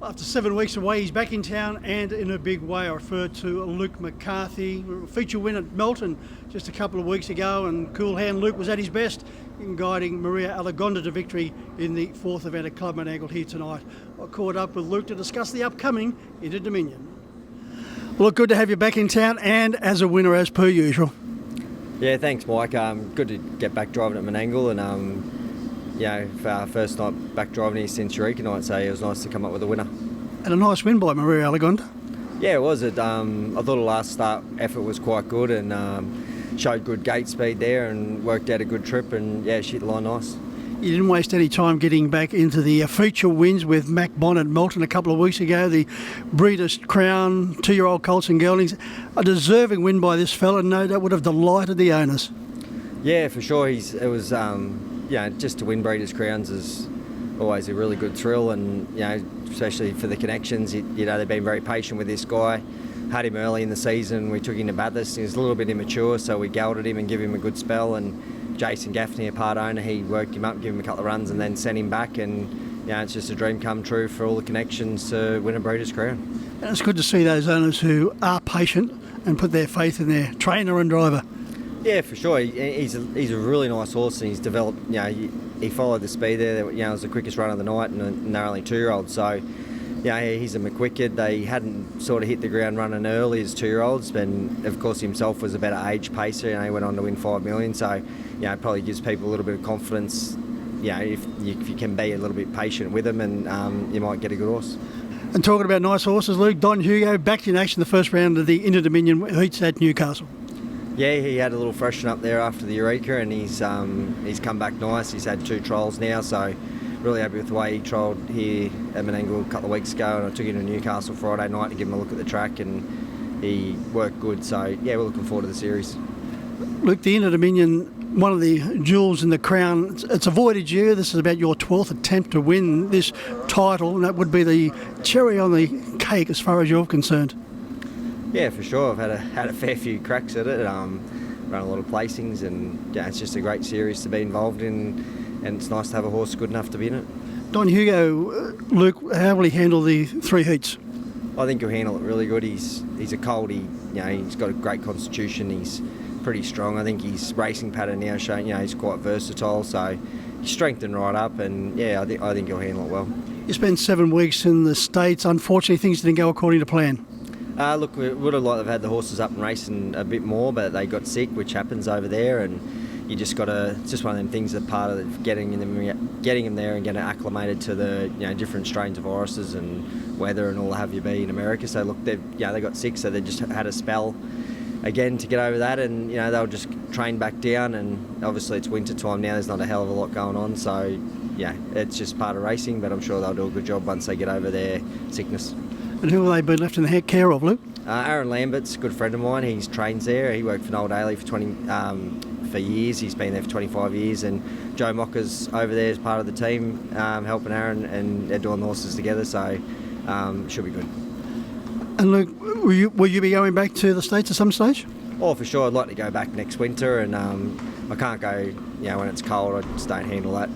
After 7 weeks away, he's back in town and in a big way. I refer to Luke McCarthy, feature win at Melton just a couple of weeks ago, and cool hand Luke was at his best in guiding Maria Alagonda to victory in the fourth event at Club Menangle here tonight. I caught up with Luke to discuss the upcoming Inter Dominion. Well, good to have you back in town and as a winner as per usual. Yeah, thanks, Mike. Good to get back driving at Menangle, and for our first night back driving here since Eureka night, so it was nice to come up with a winner. And a nice win by Maria Alagonda. Yeah, it was. I thought the last start effort was quite good and showed good gate speed there and worked out a good trip, and she hit the line nice. You didn't waste any time getting back into the feature wins with Mac Bond at Melton a couple of weeks ago, the Breeders' Crown, 2-year-old colts and geldings. A deserving win by this fella, no doubt would have delighted the owners. Yeah, for sure. Just to win Breeders' Crowns is always a really good thrill, and especially for the connections. They've been very patient with this guy. Had him early in the season. We took him to Bathurst. He was a little bit immature, so we gelded him and give him a good spell. And Jason Gaffney, a part owner, he worked him up, gave him a couple of runs, and then sent him back. And it's just a dream come true for all the connections to win a Breeders' Crown. And it's good to see those owners who are patient and put their faith in their trainer and driver. Yeah, for sure. He's a really nice horse, and he's developed. He followed the speed there. It was the quickest run of the night, and they're only 2-year-olds. So, he's a McWicked. They hadn't sort of hit the ground running early as 2-year-olds, but of course himself was a better age pacer. He went on to win 5 million. So, it probably gives people a little bit of confidence. If you can be a little bit patient with them, and you might get a good horse. And talking about nice horses, Luke, Don Hugo back in action the first round of the Inter Dominion heats at Newcastle. Yeah, he had a little freshen up there after the Eureka, and he's come back nice. He's had 2 trials now, so really happy with the way he trialled here at Menangle a couple of weeks ago, and I took him to Newcastle Friday night to give him a look at the track, and he worked good. So we're looking forward to the series. Luke, the Inter Dominion, one of the jewels in the crown. It's a voidage year. This is about your 12th attempt to win this title, and that would be the cherry on the cake as far as you're concerned. Yeah, for sure. I've had a fair few cracks at it. Run a lot of placings, and it's just a great series to be involved in, and it's nice to have a horse good enough to be in it. Don Hugo, Luke, how will he handle the 3 heats? I think he'll handle it really good. He's a colt. He's got a great constitution. He's pretty strong. I think his racing pattern now showing he's quite versatile. So he's strengthened right up, and I think he'll handle it well. You spent 7 weeks in the States. Unfortunately, things didn't go according to plan. Look, we would have liked to have had the horses up and racing a bit more, but they got sick, which happens over there, and you just got to. It's just one of them things that part of getting them there and getting acclimated to the different strains of viruses and weather and all that have you be in America. So look, they got sick, so they just had a spell again to get over that, and they'll just train back down. And obviously it's winter time now. There's not a hell of a lot going on, so it's just part of racing. But I'm sure they'll do a good job once they get over their sickness. And who will they be left in the care of, Luke? Aaron Lambert's a good friend of mine. He trains there. He worked for Noel Daly for years. He's been there for 25 years. And Joe Mocker's over there as part of the team, helping Aaron, and they're doing the horses together. So should be good. And Luke, will you be going back to the States at some stage? Oh, for sure. I'd like to go back next winter, and I can't go. When it's cold, I just don't handle that.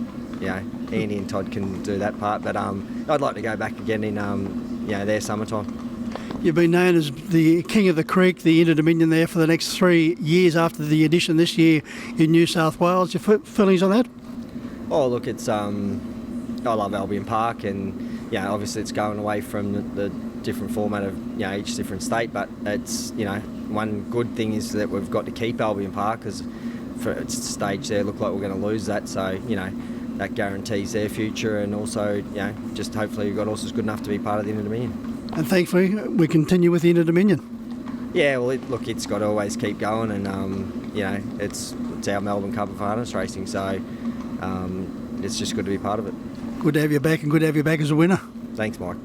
Andy and Todd can do that part, but I'd like to go back again in their summertime. You've been known as the King of the Creek, the Inter Dominion there for the next 3 years after the addition this year in New South Wales. Your feelings on that? Oh, look, it's I love Albion Park, and obviously it's going away from the different format of each different state, but it's one good thing is that we've got to keep Albion Park, because for its stage there look like we're going to lose that, so that guarantees their future, and also just hopefully we've got horses good enough to be part of the Inter Dominion. And thankfully we continue with the Inter Dominion. Yeah, well, it's got to always keep going, and it's our Melbourne Cup of Harness Racing, so it's just good to be part of it. Good to have you back, and good to have you back as a winner. Thanks, Mike.